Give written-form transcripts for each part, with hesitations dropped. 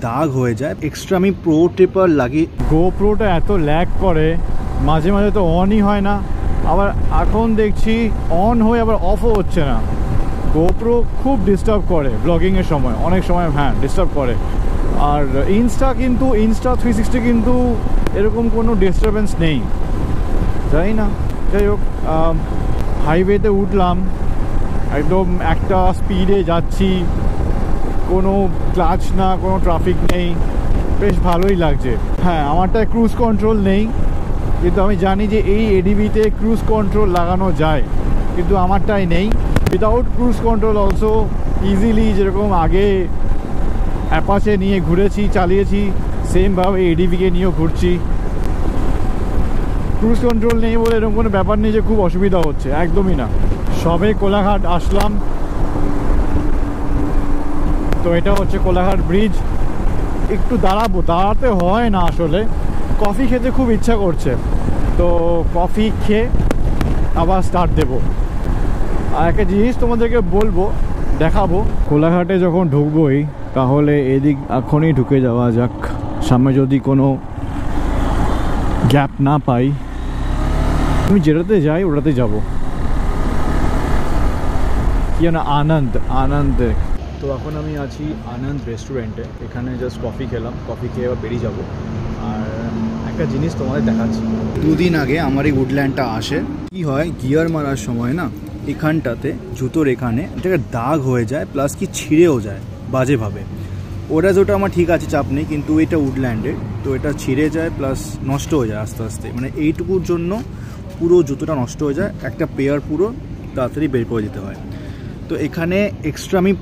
দাগ হয়ে যায়। এক্সট্রা আমি প্রো টেপার লাগিয়ে, গোপ্রোটা এত ল্যাগ করে, মাঝে মাঝে তো অনই হয় না, আবার এখন দেখছি অন হয়ে আবার অফও হচ্ছে না। গোপ্রো খুব ডিস্টার্ব করে ব্লগিংয়ের সময়, অনেক সময় হ্যাঁ ডিস্টার্ব করে। আর ইনস্টা 360 কিন্তু এরকম কোনো ডিস্টারবেন্স নেই, জানি না। যাই হোক, হাইওয়েতে উঠলাম, একদম একটা স্পিডে যাচ্ছি, কোনো ক্লাচ না, কোনো ট্রাফিক নেই, বেশ ভালোই লাগছে। হ্যাঁ, আমারটায় ক্রুজ কন্ট্রোল নেই, কিন্তু আমি জানি যে এই এডিবিতে ক্রুজ কন্ট্রোল লাগানো যায়, কিন্তু আমারটাই নেই। Without cruise control also easily, যেরকম আগে অ্যাপাচে নিয়ে ঘুরেছি, চালিয়েছি, সেমভাবে এডিবিকে নিয়েও ঘুরছি। ক্রুজ কন্ট্রোল নেই বলে এরকম কোনো ব্যাপার নেই যে খুব অসুবিধা হচ্ছে, একদমই না। সবে কোলাঘাট আসলাম, তো এটা হচ্ছে কোলাঘাট ব্রিজ। একটু দাঁড়াতে হয় না আসলে, কফি খেতে খুব ইচ্ছা করছে, তো কফি খেয়ে আবার স্টার্ট দেবো। আর একটা জিনিস তোমাদেরকে দেখাবো, কোলাঘাটে যখন ঢুকবোই তাহলে এদিক এখনই ঢুকে যাওয়া যাক, সামনে যদি কোনো গ্যাপ না পাই। আমি যেটাতে যাই ওটাতে যাব, কি না, আনন্দ। তো এখন আমি আছি আনন্দ রেস্টুরেন্টে, এখানে জাস্ট কফি খেলাম, কফি খেয়ে এবার বেরিয়ে যাবো। আর একটা জিনিস তোমাদের দেখাচ্ছি, 2 দিন আগে আমার এই উডল্যান্ডটা আসে। কি হয়, গিয়ার মারার সময় না এখানটাতে, জুতোর এখানে একটা দাগ হয়ে যায়, প্লাস কি ছিঁড়েও যায় বাজেভাবে। ওটা যেটা আমার ঠিক আছে, চাপ নেই, কিন্তু এটা উডল্যান্ডে, তো এটা ছিঁড়ে যায় প্লাস নষ্ট হয়ে যায় আস্তে আস্তে। মানে এইটুকুর জন্য পুরো জুতোটা নষ্ট হয়ে যায়, একটা পেয়ার পুরো তাড়াতাড়ি বের করে দিতে হয়। তো এখানে এক্সট্রা আমি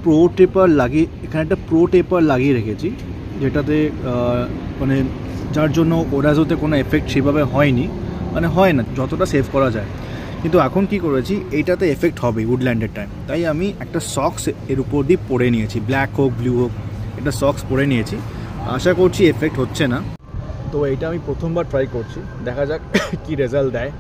এখানে একটা প্রো টেপার লাগিয়ে রেখেছি, যেটাতে মানে যার জন্য ওরাজোতে কোনো এফেক্ট সেভাবে হয়নি, মানে হয় না, যতটা সেভ করা যায়। কিন্তু এখন কি করেছি, এইটাতে এফেক্ট হবে উডল্যান্ডের টাইম, তাই আমি একটা সক্স এর উপর দিয়ে পরে নিয়েছি, ব্ল্যাক হোক ব্লু হোক, একটা সক্স পরে নিয়েছি। আশা করছি এফেক্ট হচ্ছে না। তো এইটা আমি প্রথমবার ট্রাই করছি, দেখা যাক কি রেজাল্ট দেয়।